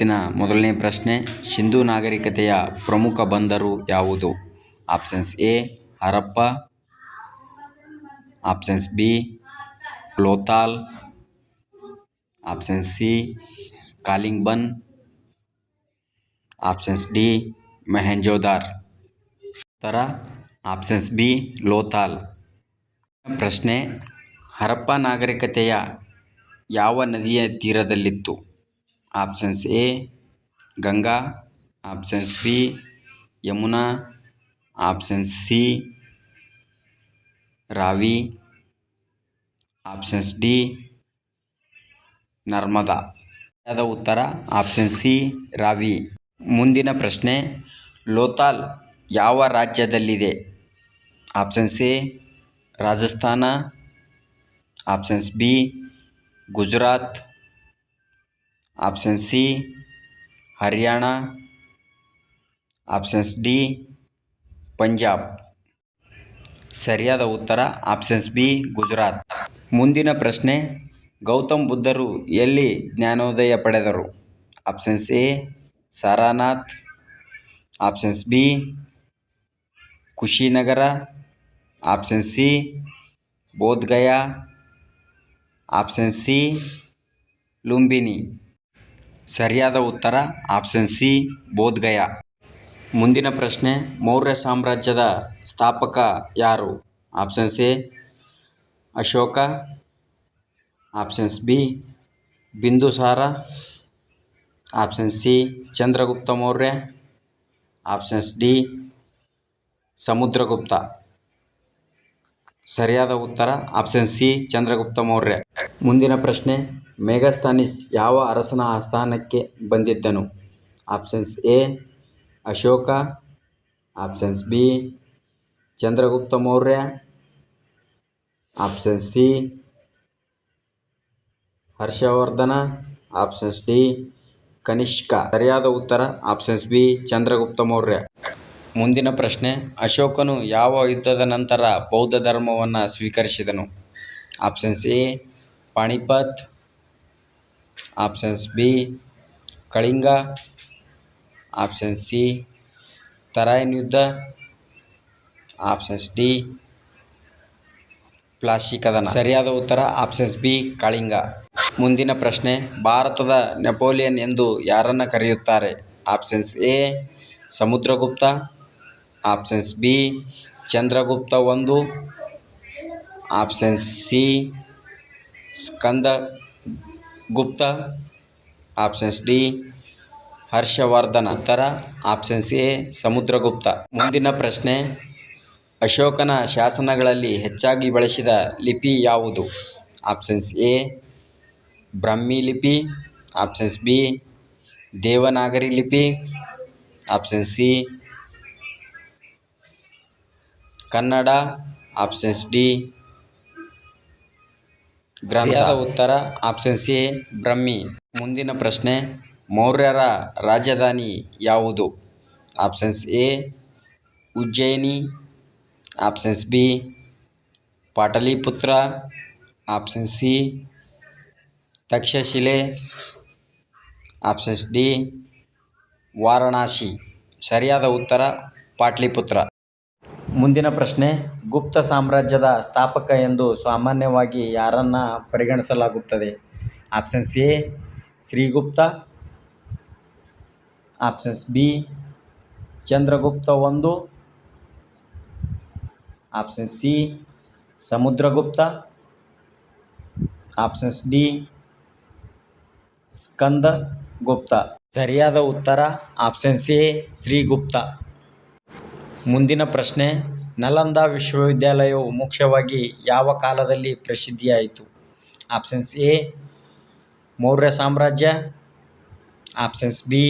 ಇವತ್ತಿನ ಮೊದಲನೇ ಪ್ರಶ್ನೆ, ಸಿಂಧೂ ನಾಗರಿಕತೆಯ ಪ್ರಮುಖ ಬಂದರು ಯಾವುದು? Options A Harappa, options B Lothal, options C Kalibangan, options D Mohenjodaro. ಉತ್ತರ ಆಪ್ಷನ್ಸ್ ಬಿ ಲೋಥಾಲ್. ಪ್ರಶ್ನೆ, ಹರಪ್ಪ ನಾಗರಿಕತೆಯ ಯಾವ ನದಿಯ ತೀರದಲ್ಲಿತ್ತು? Options A Ganga, options B Yamuna, options C Ravi, options D Narmada. ಸರಿಯಾದ ಉತ್ತರ ಆಪ್ಷನ್ ಸಿ ರಾವಿ. ಮುಂದಿನ ಪ್ರಶ್ನೆ, ಲೋಥಾಲ್ ಯಾವ ರಾಜ್ಯದಲ್ಲಿದೆ? Options A Rajasthan, options B Gujarat, options C Haryana, options D Punjab. ಸರಿಯಾದ ಉತ್ತರ ಆಪ್ಷನ್ಸ್ ಬಿ ಗುಜರಾತ್. ಮುಂದಿನ ಪ್ರಶ್ನೆ, ಗೌತಮ್ ಬುದ್ಧರು ಎಲ್ಲಿ ಜ್ಞಾನೋದಯ ಪಡೆದರು? Options A Sarnath, options B Kushinagar, options C Bodhgaya, options C Lumbini. ಸರಿಯಾದ ಉತ್ತರ ಆಪ್ಷನ್ ಸಿ ಬೋಧ್ಗಯಾ. ಮುಂದಿನ ಪ್ರಶ್ನೆ, ಮೌರ್ಯ ಸಾಮ್ರಾಜ್ಯದ ಸ್ಥಾಪಕ ಯಾರು? Options A Ashoka, options B Bindusara, options C Chandragupta Maurya, options D Samudragupta. ಸರಿಯಾದ ಉತ್ತರ ಆಪ್ಷನ್ ಸಿ ಚಂದ್ರಗುಪ್ತ ಮೌರ್ಯ. ಮುಂದಿನ ಪ್ರಶ್ನೆ, ಮೆಗಾಸ್ಥನೀಸ್ ಯಾವ ಅರಸನ ಆಸ್ಥಾನಕ್ಕೆ ಬಂದಿದ್ದನು? Options A Ashoka, options B Chandragupta Maurya, options C Harshavardhana, options D Kanishka. ಸರಿಯಾದ ಉತ್ತರ ಆಪ್ಷನ್ಸ್ ಬಿ ಚಂದ್ರಗುಪ್ತ ಮೌರ್ಯ. ಮುಂದಿನ ಪ್ರಶ್ನೆ, ಅಶೋಕನು ಯಾವ ಯುದ್ಧದ ನಂತರ ಬೌದ್ಧ ಧರ್ಮವನ್ನು ಸ್ವೀಕರಿಸಿದನು? Options A Panipat, options B Kalinga, options C Tarain ಯುದ್ಧ, ಆಪ್ಷನ್ಸ್ ಡಿ ಪ್ಲಾಸಿ ಕದನ. ಸರಿಯಾದ ಉತ್ತರ ಆಪ್ಷನ್ಸ್ ಬಿ ಕಳಿಂಗ. ಮುಂದಿನ ಪ್ರಶ್ನೆ, ಭಾರತದ ನೆಪೋಲಿಯನ್ ಎಂದು ಯಾರನ್ನು ಕರೆಯುತ್ತಾರೆ? Options A Samudragupta, options B Chandragupta ಒಂದು, options C Skandagupta, options D Harshavardhana. ಉತ್ತರ ಆಪ್ಷನ್ಸ್ ಎ ಸಮುದ್ರಗುಪ್ತ. ಮುಂದಿನ ಪ್ರಶ್ನೆ, ಅಶೋಕನ ಶಾಸನಗಳಲ್ಲಿ ಹೆಚ್ಚಾಗಿ ಬಳಸಿದ ಲಿಪಿ ಯಾವುದು? ಆಪ್ಷನ್ಸ್ ಎ ಬ್ರಾಹ್ಮಿ ಲಿಪಿ, ಆಪ್ಷನ್ಸ್ ಬಿ ದೇವನಾಗರಿ ಲಿಪಿ, options C Kannada, options D ಗ್ರಂಥ. ಉತ್ತರ ಆಪ್ಷನ್ಸ್ ಎ ಬ್ರಾಹ್ಮಿ. ಮುಂದಿನ ಪ್ರಶ್ನೆ, ಮೌರ್ಯರ ರಾಜಧಾನಿ ಯಾವುದು? Options A Ujjaini, options B Pataliputra, options C Takshashila, options D Varanasi. ಸರಿಯಾದ ಉತ್ತರ ಪಾಟಲಿಪುತ್ರ. ಮುಂದಿನ ಪ್ರಶ್ನೆ, ಗುಪ್ತ ಸಾಮ್ರಾಜ್ಯದ ಸ್ಥಾಪಕ ಎಂದು ಸಾಮಾನ್ಯವಾಗಿ ಯಾರನ್ನು ಪರಿಗಣಿಸಲಾಗುತ್ತದೆ? Options A Shrigupta, options B Chandragupta ಒಂದು, options C Samudragupta, options D Skandagupta. ಸರಿಯಾದ ಉತ್ತರ ಆಪ್ಷನ್ಸ್ ಎ ಶ್ರೀಗುಪ್ತ. ಮುಂದಿನ ಪ್ರಶ್ನೆ, ನಲಂದಾ ವಿಶ್ವವಿದ್ಯಾಲಯವು ಮುಖ್ಯವಾಗಿ ಯಾವ ಕಾಲದಲ್ಲಿ ಪ್ರಸಿದ್ಧಿಯಾಯಿತು? ಆಪ್ಷನ್ಸ್ ಎ ಮೌರ್ಯ ಸಾಮ್ರಾಜ್ಯ, ಆಪ್ಷನ್ಸ್ ಬಿ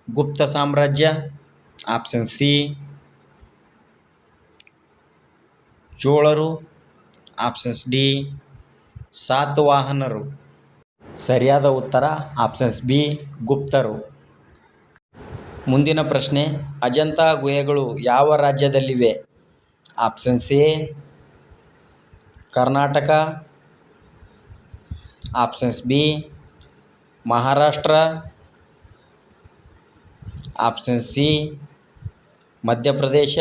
ಗುಪ್ತ ಸಾಮ್ರಾಜ್ಯ, ಆಪ್ಷನ್ಸ್ ಸಿ ಚೋಳರು, ಆಪ್ಷನ್ಸ್ ಡಿ ಸಾತವಾಹನರು. ಸರಿಯಾದ ಉತ್ತರ ಆಪ್ಷನ್ಸ್ ಬಿ ಗುಪ್ತರು. ಮುಂದಿನ ಪ್ರಶ್ನೆ, ಅಜಂತಾ ಗುಹೆಗಳು ಯಾವ ರಾಜ್ಯದಲ್ಲಿವೆ? Options A Karnataka, options B Maharashtra, option C Madhya Pradesh,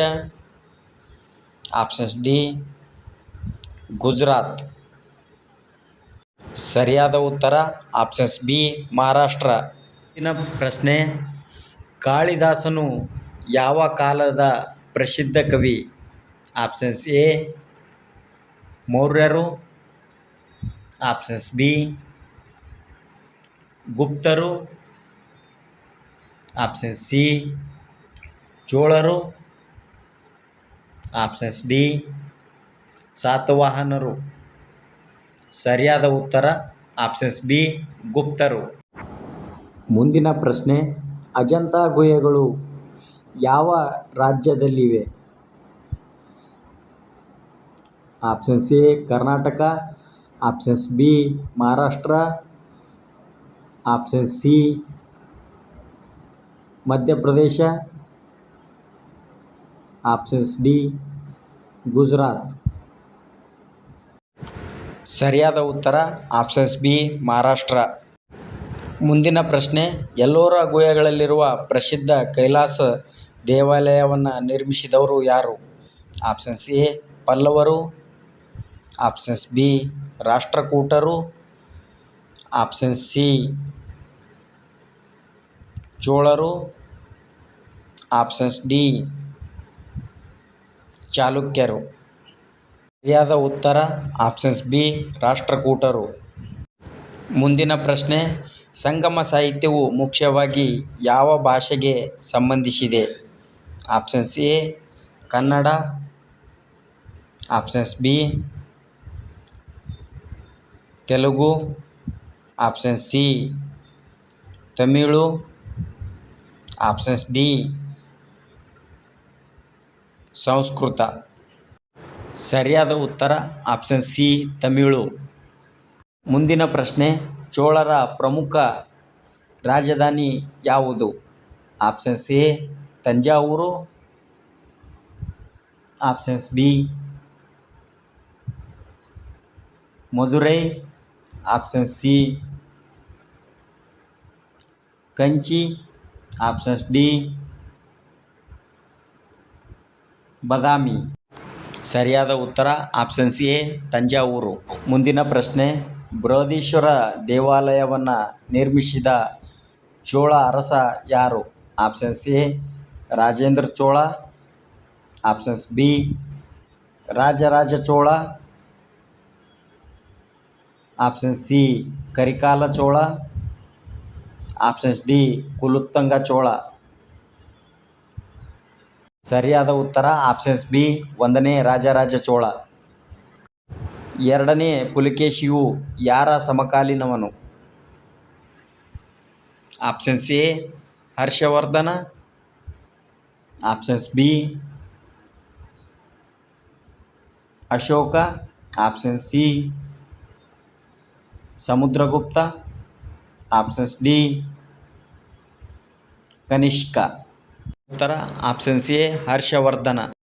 option D Gujarat. ಸರಿಯಾದ ಉತ್ತರ ಆಪ್ಷನ್ಸ್ ಬಿ ಮಹಾರಾಷ್ಟ್ರ. ಮುಂದಿನ ಪ್ರಶ್ನೆ, ಕಾಳಿದಾಸನು ಯಾವ ಕಾಲದ ಪ್ರಸಿದ್ಧ ಕವಿ? ಆಪ್ಷನ್ಸ್ ಎ ಮೌರ್ಯರು, ಆಪ್ಷನ್ಸ್ ಬಿ ಗುಪ್ತರು, ಆಪ್ಷನ್ ಸಿ ಚೋಳರು, ಆಪ್ಷನ್ಸ್ ಡಿ ಸಾತವಾಹನರು. ಸರಿಯಾದ ಉತ್ತರ ಆಪ್ಷನ್ಸ್ ಬಿ ಗುಪ್ತರು. ಮುಂದಿನ ಪ್ರಶ್ನೆ, ಅಜಂತಾ ಗುಹೆಗಳು ಯಾವ ರಾಜ್ಯದಲ್ಲಿವೆ? Options A Karnataka, options B Maharashtra, option C Madhya Pradesh, options D Gujarat. ಸರಿಯಾದ ಉತ್ತರ ಆಪ್ಷನ್ಸ್ ಬಿ ಮಹಾರಾಷ್ಟ್ರ. ಮುಂದಿನ ಪ್ರಶ್ನೆ, ಎಲ್ಲೋರ ಗುಹೆಗಳಲ್ಲಿರುವ ಪ್ರಸಿದ್ಧ ಕೈಲಾಸ ದೇವಾಲಯವನ್ನು ನಿರ್ಮಿಸಿದವರು ಯಾರು? ಆಪ್ಷನ್ಸ್ ಎ ಪಲ್ಲವರು, ಆಪ್ಷನ್ಸ್ ಬಿ ರಾಷ್ಟ್ರಕೂಟರು, ಆಪ್ಷನ್ಸ್ ಸಿ ಚೋಳರು, ಆಪ್ಷನ್ಸ್ ಡಿ ಚಾಲುಕ್ಯರು. ಸರಿಯಾದ ಉತ್ತರ ಆಪ್ಷನ್ಸ್ ಬಿ ರಾಷ್ಟ್ರಕೂಟರು. ಮುಂದಿನ ಪ್ರಶ್ನೆ, ಸಂಗಮ ಸಾಹಿತ್ಯವು ಮುಖ್ಯವಾಗಿ ಯಾವ ಭಾಷೆಗೆ ಸಂಬಂಧಿಸಿದೆ? Options A Kannada, options B Telugu, option C Tamil, options D Sanskrit. ಸರಿಯಾದ ಉತ್ತರ ಆಪ್ಷನ್ ಸಿ ತಮಿಳು. ಮುಂದಿನ ಪ್ರಶ್ನೆ, ಚೋಳರ ಪ್ರಮುಖ ರಾಜಧಾನಿ ಯಾವುದು? Options A Thanjavur, options B Madurai, option C Kanchi, options D Badami. ಸರಿಯಾದ ಉತ್ತರ ಆಪ್ಷನ್ಸ್ ಎ ತಂಜಾವೂರು. ಮುಂದಿನ ಪ್ರಶ್ನೆ, ಬೃಹದೀಶ್ವರ ದೇವಾಲಯವನ್ನು ನಿರ್ಮಿಸಿದ ಚೋಳ ಅರಸ ಯಾರು? Options A Rajendra Chola, options B Rajaraja Chola, option C Karikala Chola, options D Kulottunga Chola. ಸರಿಯಾದ ಉತ್ತರ ಆಪ್ಷನ್ಸ್ ಬಿ ಒಂದನೇ ರಾಜರಾಜ ಚೋಳ. ಎರಡನೇ ಪುಲಕೇಶಿಯು ಯಾರ ಸಮಕಾಲೀನವನು? Options A Harshavardhana, options B Ashoka, option C Samudragupta, options D Kanishka. ಉತ್ತರ ಆಪ್ಷನ್ಸ್ ಎ ಹರ್ಷವರ್ಧನ.